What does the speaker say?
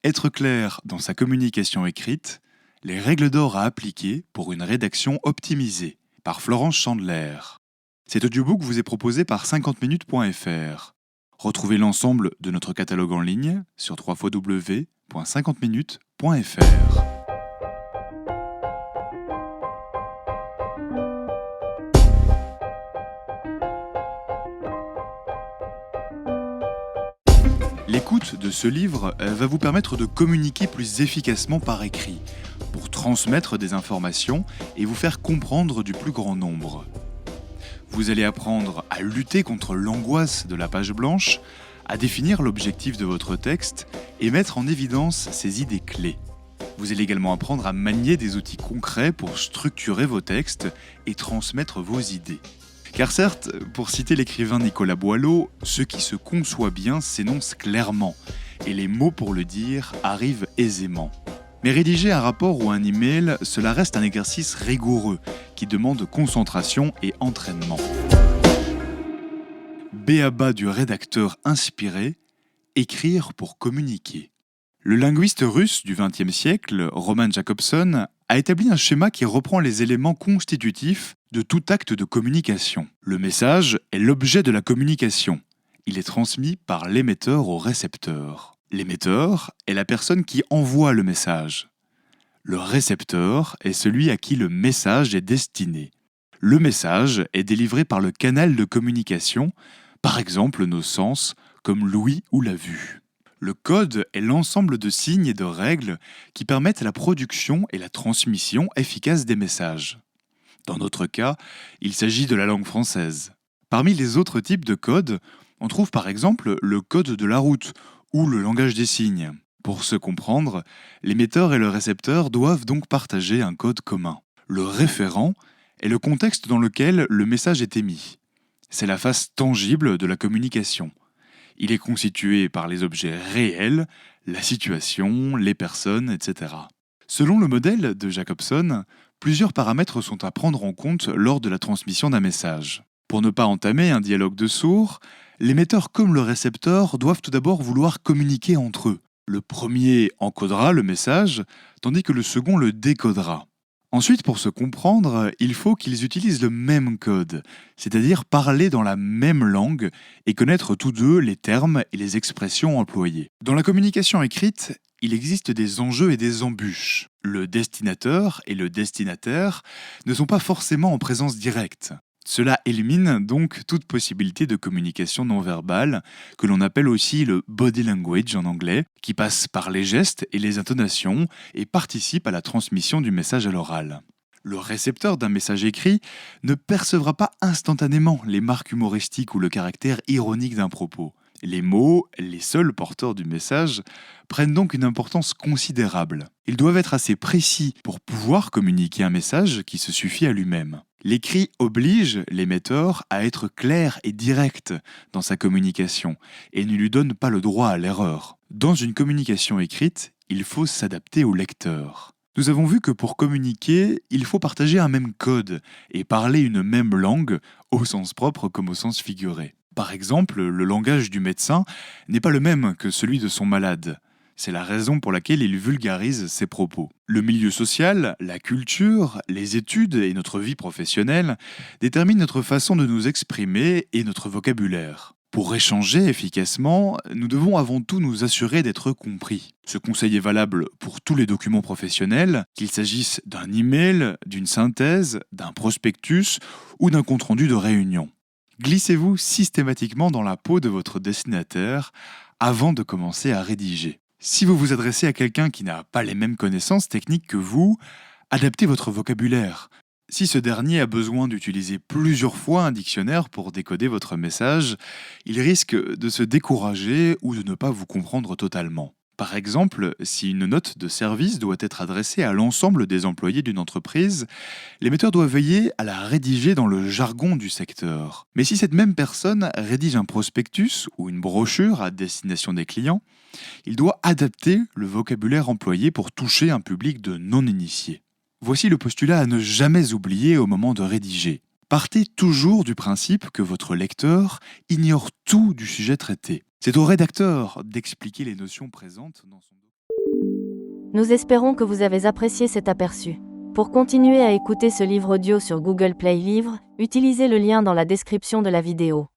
Être clair dans sa communication écrite, les règles d'or à appliquer pour une rédaction optimisée, par Florence Chandler. Cet audiobook vous est proposé par 50minutes.fr. Retrouvez l'ensemble de notre catalogue en ligne sur www.50minutes.fr. L'écoute de ce livre va vous permettre de communiquer plus efficacement par écrit, pour transmettre des informations et vous faire comprendre du plus grand nombre. Vous allez apprendre à lutter contre l'angoisse de la page blanche, à définir l'objectif de votre texte et mettre en évidence ses idées clés. Vous allez également apprendre à manier des outils concrets pour structurer vos textes et transmettre vos idées. Car certes, pour citer l'écrivain Nicolas Boileau, ce qui se conçoit bien s'énonce clairement, et les mots pour le dire arrivent aisément. Mais rédiger un rapport ou un email, cela reste un exercice rigoureux, qui demande concentration et entraînement. B.A.-ba du rédacteur inspiré, écrire pour communiquer. Le linguiste russe du XXe siècle, Roman Jakobson, a établi un schéma qui reprend les éléments constitutifs de tout acte de communication. Le message est l'objet de la communication. Il est transmis par l'émetteur au récepteur. L'émetteur est la personne qui envoie le message. Le récepteur est celui à qui le message est destiné. Le message est délivré par le canal de communication, par exemple nos sens, comme l'ouïe ou la vue. Le code est l'ensemble de signes et de règles qui permettent la production et la transmission efficace des messages. Dans notre cas, il s'agit de la langue française. Parmi les autres types de codes, on trouve par exemple le code de la route ou le langage des signes. Pour se comprendre, l'émetteur et le récepteur doivent donc partager un code commun. Le référent est le contexte dans lequel le message est émis. C'est la face tangible de la communication. Il est constitué par les objets réels, la situation, les personnes, etc. Selon le modèle de Jakobson, plusieurs paramètres sont à prendre en compte lors de la transmission d'un message. Pour ne pas entamer un dialogue de sourds, l'émetteur comme le récepteur doivent tout d'abord vouloir communiquer entre eux. Le premier encodera le message, tandis que le second le décodera. Ensuite, pour se comprendre, il faut qu'ils utilisent le même code, c'est-à-dire parler dans la même langue et connaître tous deux les termes et les expressions employées. Dans la communication écrite, il existe des enjeux et des embûches. Le destinateur et le destinataire ne sont pas forcément en présence directe. Cela élimine donc toute possibilité de communication non verbale, que l'on appelle aussi le body language en anglais, qui passe par les gestes et les intonations et participe à la transmission du message à l'oral. Le récepteur d'un message écrit ne percevra pas instantanément les marques humoristiques ou le caractère ironique d'un propos. Les mots, les seuls porteurs du message, prennent donc une importance considérable. Ils doivent être assez précis pour pouvoir communiquer un message qui se suffit à lui-même. L'écrit oblige l'émetteur à être clair et direct dans sa communication et ne lui donne pas le droit à l'erreur. Dans une communication écrite, il faut s'adapter au lecteur. Nous avons vu que pour communiquer, il faut partager un même code et parler une même langue, au sens propre comme au sens figuré. Par exemple, le langage du médecin n'est pas le même que celui de son malade. C'est la raison pour laquelle il vulgarise ses propos. Le milieu social, la culture, les études et notre vie professionnelle déterminent notre façon de nous exprimer et notre vocabulaire. Pour échanger efficacement, nous devons avant tout nous assurer d'être compris. Ce conseil est valable pour tous les documents professionnels, qu'il s'agisse d'un email, d'une synthèse, d'un prospectus ou d'un compte-rendu de réunion. Glissez-vous systématiquement dans la peau de votre destinataire avant de commencer à rédiger. Si vous vous adressez à quelqu'un qui n'a pas les mêmes connaissances techniques que vous, adaptez votre vocabulaire. Si ce dernier a besoin d'utiliser plusieurs fois un dictionnaire pour décoder votre message, il risque de se décourager ou de ne pas vous comprendre totalement. Par exemple, si une note de service doit être adressée à l'ensemble des employés d'une entreprise, l'émetteur doit veiller à la rédiger dans le jargon du secteur. Mais si cette même personne rédige un prospectus ou une brochure à destination des clients, il doit adapter le vocabulaire employé pour toucher un public de non-initiés. Voici le postulat à ne jamais oublier au moment de rédiger. Partez toujours du principe que votre lecteur ignore tout du sujet traité. C'est au rédacteur d'expliquer les notions présentes dans son document. Nous espérons que vous avez apprécié cet aperçu. Pour continuer à écouter ce livre audio sur Google Play Livres, utilisez le lien dans la description de la vidéo.